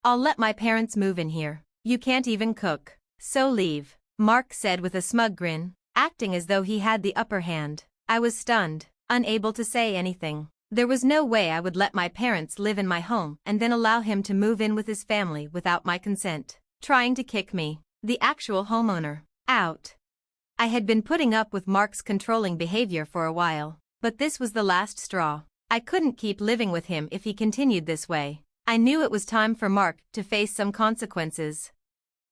I'll let my parents move in here. You can't even cook. So leave, Mark said with a smug grin, acting as though he had the upper hand. I was stunned, unable to say anything. There was no way I would let my parents live in my home and then allow him to move in with his family without my consent. Trying to kick me, the actual homeowner, out. I had been putting up with Mark's controlling behavior for a while, but this was the last straw. I couldn't keep living with him if he continued this way. I knew it was time for Mark to face some consequences.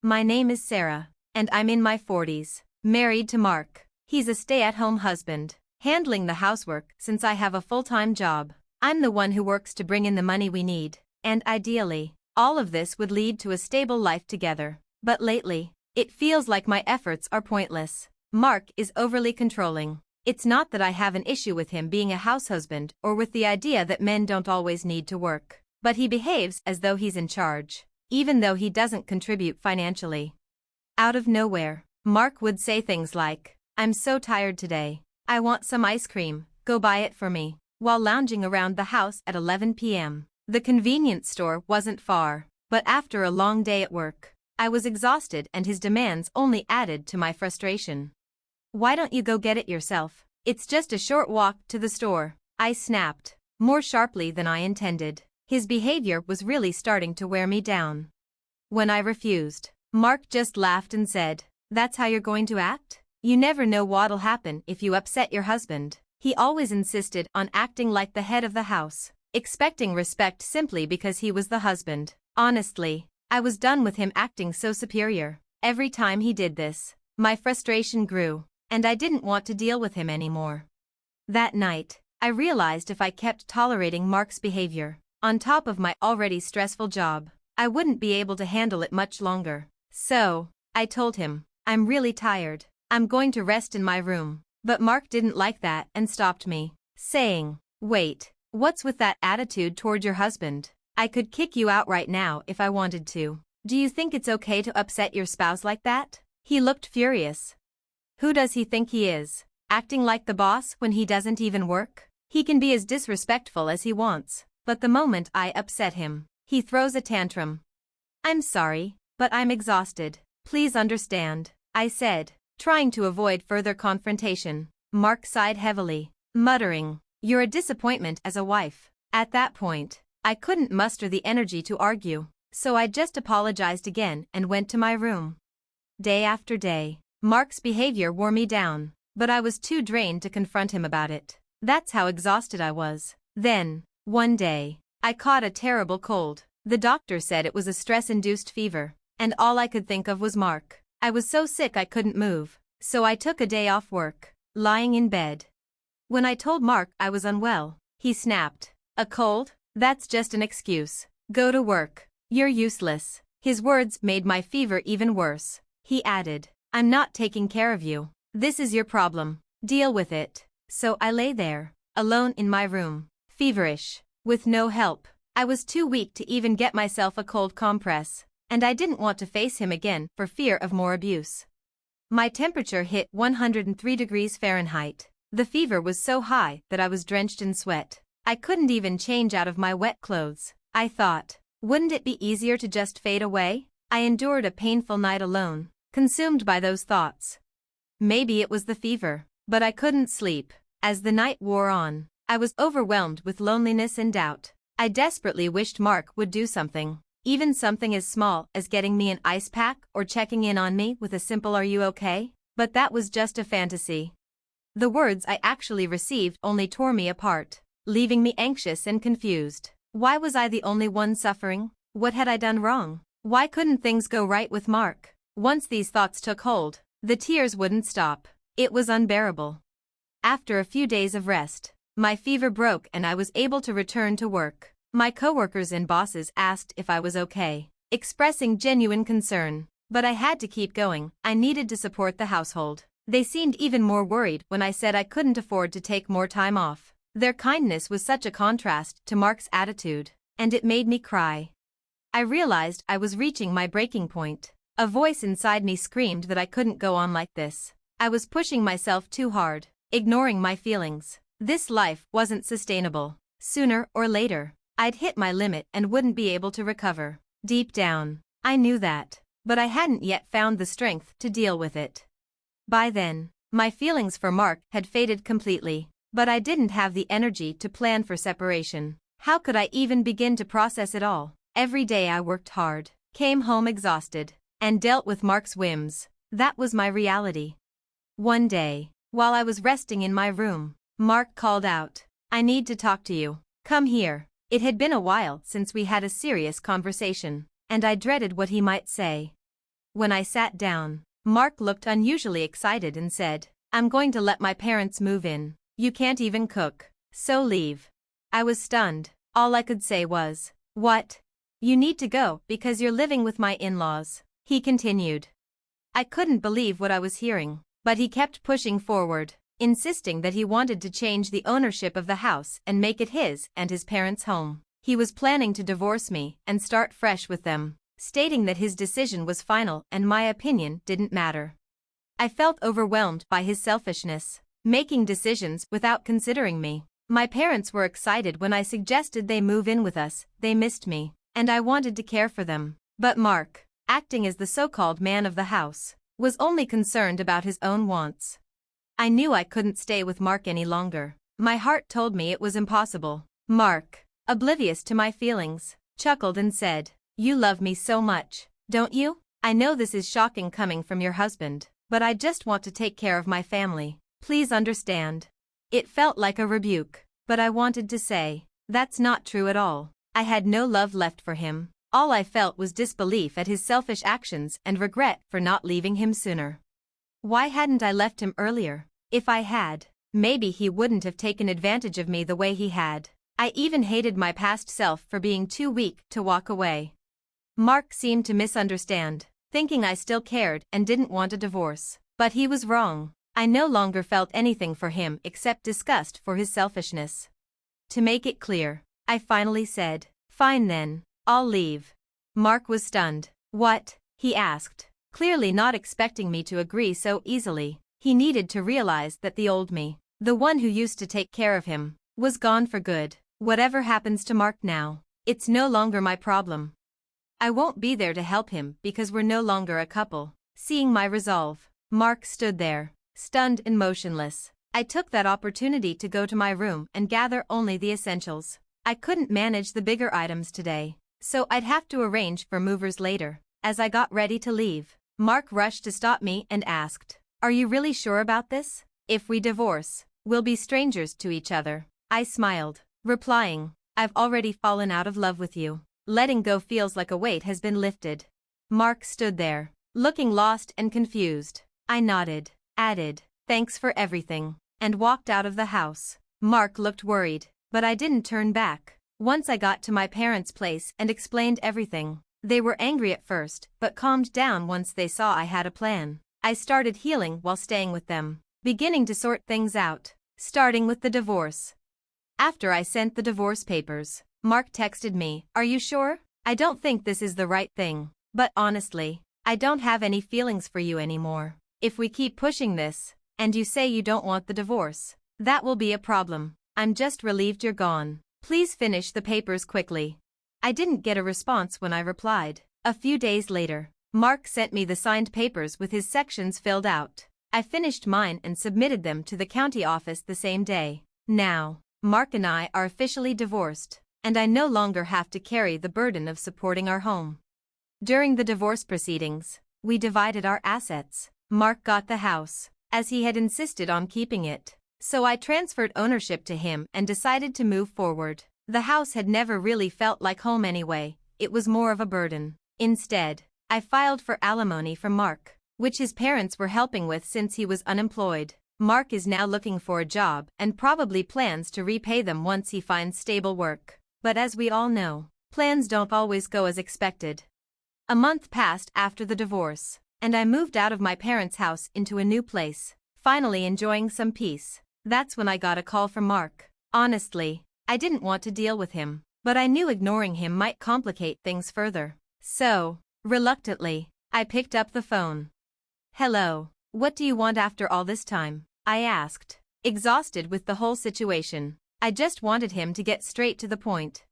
My name is Sarah, and I'm in my 40s, married to Mark. He's a stay-at-home husband, handling the housework since I have a full-time job. I'm the one who works to bring in the money we need, and ideally, all of this would lead to a stable life together. But lately, it feels like my efforts are pointless. Mark is overly controlling. It's not that I have an issue with him being a house husband or with the idea that men don't always need to work, but he behaves as though he's in charge, even though he doesn't contribute financially. Out of nowhere, Mark would say things like, "I'm so tired today. I want some ice cream, go buy it for me," while lounging around the house at 11 p.m. The convenience store wasn't far, but after a long day at work, I was exhausted and his demands only added to my frustration. "Why don't you go get it yourself? It's just a short walk to the store," I snapped, more sharply than I intended. His behavior was really starting to wear me down. When I refused, Mark just laughed and said, "That's how you're going to act? You never know what'll happen if you upset your husband." He always insisted on acting like the head of the house, expecting respect simply because he was the husband. Honestly, I was done with him acting so superior. Every time he did this, my frustration grew, and I didn't want to deal with him anymore. That night, I realized if I kept tolerating Mark's behavior, on top of my already stressful job, I wouldn't be able to handle it much longer. So, I told him, "I'm really tired. I'm going to rest in my room." But Mark didn't like that and stopped me, saying, "Wait, what's with that attitude toward your husband? I could kick you out right now if I wanted to. Do you think it's okay to upset your spouse like that?" He looked furious. Who does he think he is, acting like the boss when he doesn't even work? He can be as disrespectful as he wants, but the moment I upset him, he throws a tantrum. "I'm sorry, but I'm exhausted. Please understand," I said, trying to avoid further confrontation. Mark sighed heavily, muttering, "You're a disappointment as a wife." At that point, I couldn't muster the energy to argue, so I just apologized again and went to my room. Day after day, Mark's behavior wore me down, but I was too drained to confront him about it. That's how exhausted I was. Then, one day, I caught a terrible cold. The doctor said it was a stress-induced fever, and all I could think of was Mark. I was so sick I couldn't move, so I took a day off work, lying in bed. When I told Mark I was unwell, he snapped, "A cold? That's just an excuse. Go to work. You're useless." His words made my fever even worse. He added, "I'm not taking care of you. This is your problem. Deal with it." So I lay there, alone in my room, feverish, with no help. I was too weak to even get myself a cold compress, and I didn't want to face him again for fear of more abuse. My temperature hit 103 degrees Fahrenheit. The fever was so high that I was drenched in sweat. I couldn't even change out of my wet clothes. I thought, wouldn't it be easier to just fade away? I endured a painful night alone, consumed by those thoughts. Maybe it was the fever, but I couldn't sleep. As the night wore on, I was overwhelmed with loneliness and doubt. I desperately wished Mark would do something, even something as small as getting me an ice pack or checking in on me with a simple "Are you okay?" But that was just a fantasy. The words I actually received only tore me apart, leaving me anxious and confused. Why was I the only one suffering? What had I done wrong? Why couldn't things go right with Mark? Once these thoughts took hold, the tears wouldn't stop. It was unbearable. After a few days of rest, my fever broke and I was able to return to work. My coworkers and bosses asked if I was okay, expressing genuine concern. But I had to keep going. I needed to support the household. They seemed even more worried when I said I couldn't afford to take more time off. Their kindness was such a contrast to Mark's attitude, and it made me cry. I realized I was reaching my breaking point. A voice inside me screamed that I couldn't go on like this. I was pushing myself too hard, ignoring my feelings. This life wasn't sustainable. Sooner or later, I'd hit my limit and wouldn't be able to recover. Deep down, I knew that, but I hadn't yet found the strength to deal with it. By then, my feelings for Mark had faded completely, but I didn't have the energy to plan for separation. How could I even begin to process it all? Every day I worked hard, came home exhausted, and dealt with Mark's whims. That was my reality. One day, while I was resting in my room, Mark called out, "I need to talk to you. Come here." It had been a while since we had a serious conversation, and I dreaded what he might say. When I sat down, Mark looked unusually excited and said, "I'm going to let my parents move in. You can't even cook, so leave." I was stunned. All I could say was, "What? You need to go because you're living with my in-laws," he continued. I couldn't believe what I was hearing, but he kept pushing forward, insisting that he wanted to change the ownership of the house and make it his and his parents' home. He was planning to divorce me and start fresh with them, stating that his decision was final and my opinion didn't matter. I felt overwhelmed by his selfishness, making decisions without considering me. My parents were excited when I suggested they move in with us. They missed me, and I wanted to care for them. But Mark, acting as the so-called man of the house, was only concerned about his own wants. I knew I couldn't stay with Mark any longer. My heart told me it was impossible. Mark, oblivious to my feelings, chuckled and said, "You love me so much, don't you? I know this is shocking coming from your husband, but I just want to take care of my family. Please understand." It felt like a rebuke, but I wanted to say, "That's not true at all." I had no love left for him. All I felt was disbelief at his selfish actions and regret for not leaving him sooner. Why hadn't I left him earlier? If I had, maybe he wouldn't have taken advantage of me the way he had. I even hated my past self for being too weak to walk away. Mark seemed to misunderstand, thinking I still cared and didn't want a divorce. But he was wrong. I no longer felt anything for him except disgust for his selfishness. To make it clear, I finally said, "Fine then, I'll leave." Mark was stunned. "What?" he asked, clearly not expecting me to agree so easily. He needed to realize that the old me, the one who used to take care of him, was gone for good. Whatever happens to Mark now, it's no longer my problem. I won't be there to help him because we're no longer a couple. Seeing my resolve, Mark stood there, stunned and motionless. I took that opportunity to go to my room and gather only the essentials. I couldn't manage the bigger items today, so I'd have to arrange for movers later. As I got ready to leave, Mark rushed to stop me and asked, "Are you really sure about this? If we divorce, we'll be strangers to each other." I smiled, replying, "I've already fallen out of love with you. Letting go feels like a weight has been lifted." Mark stood there, looking lost and confused. I nodded, added, "Thanks for everything," and walked out of the house. Mark looked worried, but I didn't turn back. Once I got to my parents' place and explained everything, they were angry at first, but calmed down once they saw I had a plan. I started healing while staying with them, beginning to sort things out, starting with the divorce. After I sent the divorce papers, Mark texted me, "Are you sure? I don't think this is the right thing, but honestly, I don't have any feelings for you anymore. If we keep pushing this, and you say you don't want the divorce, that will be a problem. I'm just relieved you're gone. Please finish the papers quickly." I didn't get a response when I replied. A few days later, Mark sent me the signed papers with his sections filled out. I finished mine and submitted them to the county office the same day. Now, Mark and I are officially divorced, and I no longer have to carry the burden of supporting our home. During the divorce proceedings, we divided our assets. Mark got the house, as he had insisted on keeping it, so I transferred ownership to him and decided to move forward. The house had never really felt like home anyway, it was more of a burden. Instead, I filed for alimony from Mark, which his parents were helping with since he was unemployed. Mark is now looking for a job and probably plans to repay them once he finds stable work. But as we all know, plans don't always go as expected. A month passed after the divorce, and I moved out of my parents' house into a new place, finally enjoying some peace. That's when I got a call from Mark. Honestly, I didn't want to deal with him, but I knew ignoring him might complicate things further. So, reluctantly, I picked up the phone. "Hello, what do you want after all this time?" I asked, exhausted with the whole situation. I just wanted him to get straight to the point.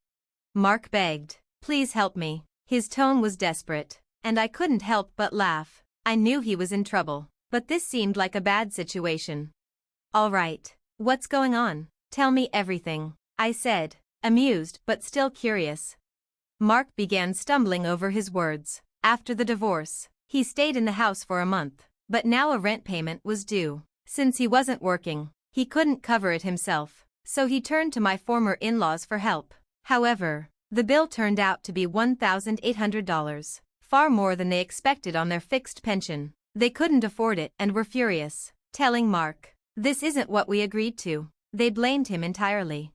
Mark begged, "Please help me. His tone was desperate, and I couldn't help but laugh. I knew he was in trouble, but this seemed like a bad situation. All right, what's going on? Tell me everything, I said, amused but still curious. Mark began stumbling over his words. After the divorce, he stayed in the house for a month, but now a rent payment was due. Since he wasn't working, he couldn't cover it himself, so he turned to my former in-laws for help. However, the bill turned out to be $1,800, far more than they expected on their fixed pension. They couldn't afford it and were furious, telling Mark, "This isn't what we agreed to." They blamed him entirely.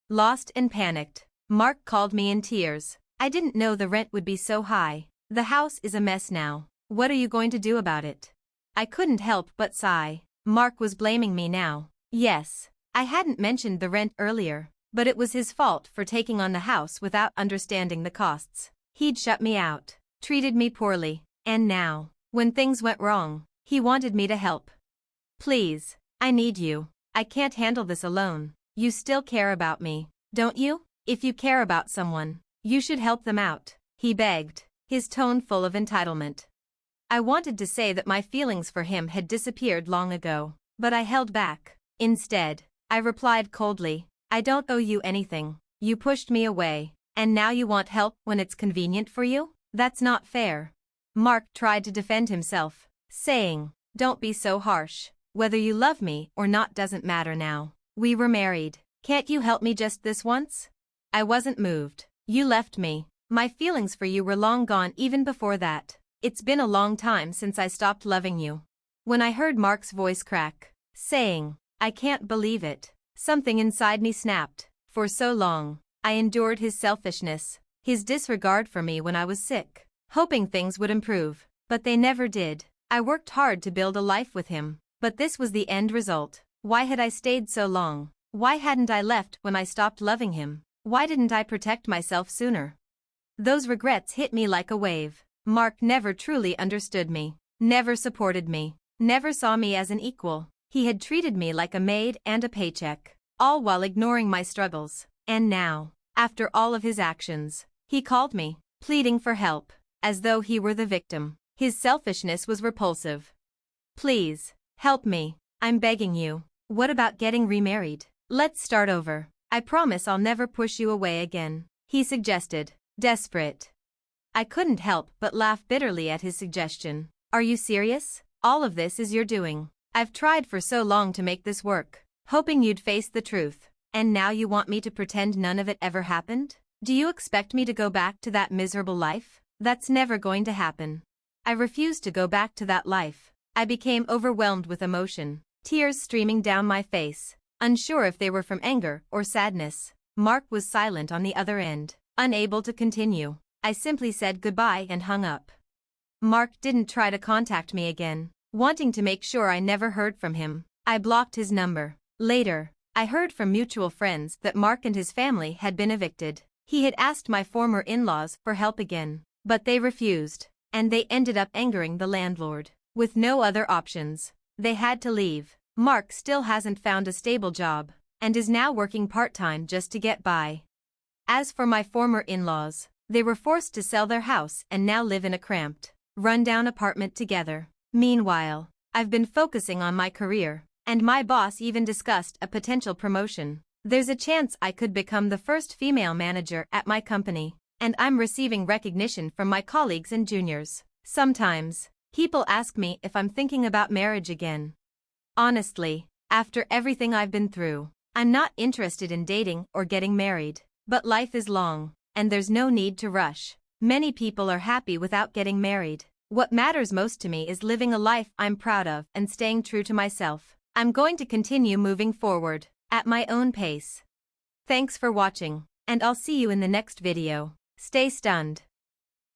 Lost and panicked, Mark called me in tears. "I didn't know the rent would be so high. The house is a mess now. What are you going to do about it?" I couldn't help but sigh. Mark was blaming me now. Yes, I hadn't mentioned the rent earlier, but it was his fault for taking on the house without understanding the costs. He'd shut me out, treated me poorly, and now, when things went wrong, he wanted me to help. "Please, I need you. I can't handle this alone. You still care about me, don't you? If you care about someone, you should help them out," he begged, his tone full of entitlement. I wanted to say that my feelings for him had disappeared long ago, but I held back. Instead, I replied coldly, "I don't owe you anything. You pushed me away, and now you want help when it's convenient for you? That's not fair." Mark tried to defend himself, saying, "Don't be so harsh. Whether you love me or not doesn't matter now. We were married. Can't you help me just this once?" I wasn't moved. "You left me. My feelings for you were long gone even before that. It's been a long time since I stopped loving you." When I heard Mark's voice crack, saying, "I can't believe it," something inside me snapped. For so long, I endured his selfishness, his disregard for me when I was sick, hoping things would improve, but they never did. I worked hard to build a life with him, but this was the end result. Why had I stayed so long? Why hadn't I left when I stopped loving him? Why didn't I protect myself sooner? Those regrets hit me like a wave. Mark never truly understood me, never supported me, never saw me as an equal. He had treated me like a maid and a paycheck, all while ignoring my struggles. And now, after all of his actions, he called me, pleading for help, as though he were the victim. His selfishness was repulsive. "Please, help me. I'm begging you. What about getting remarried? Let's start over. I promise I'll never push you away again," he suggested, desperate. I couldn't help but laugh bitterly at his suggestion. "Are you serious? All of this is your doing. I've tried for so long to make this work, hoping you'd face the truth, and now you want me to pretend none of it ever happened? Do you expect me to go back to that miserable life? That's never going to happen." I refused to go back to that life. I became overwhelmed with emotion, tears streaming down my face, unsure if they were from anger or sadness. Mark was silent on the other end, unable to continue. I simply said goodbye and hung up. Mark didn't try to contact me again. Wanting to make sure I never heard from him, I blocked his number. Later, I heard from mutual friends that Mark and his family had been evicted. He had asked my former in-laws for help again, but they refused, and they ended up angering the landlord. With no other options, they had to leave. Mark still hasn't found a stable job, and is now working part-time just to get by. As for my former in-laws, they were forced to sell their house and now live in a cramped, run-down apartment together. Meanwhile, I've been focusing on my career, and my boss even discussed a potential promotion. There's a chance I could become the first female manager at my company, and I'm receiving recognition from my colleagues and juniors. Sometimes, people ask me if I'm thinking about marriage again. Honestly, after everything I've been through, I'm not interested in dating or getting married. But life is long, and there's no need to rush. Many people are happy without getting married. What matters most to me is living a life I'm proud of and staying true to myself. I'm going to continue moving forward, at my own pace. Thanks for watching, and I'll see you in the next video. Stay stunned.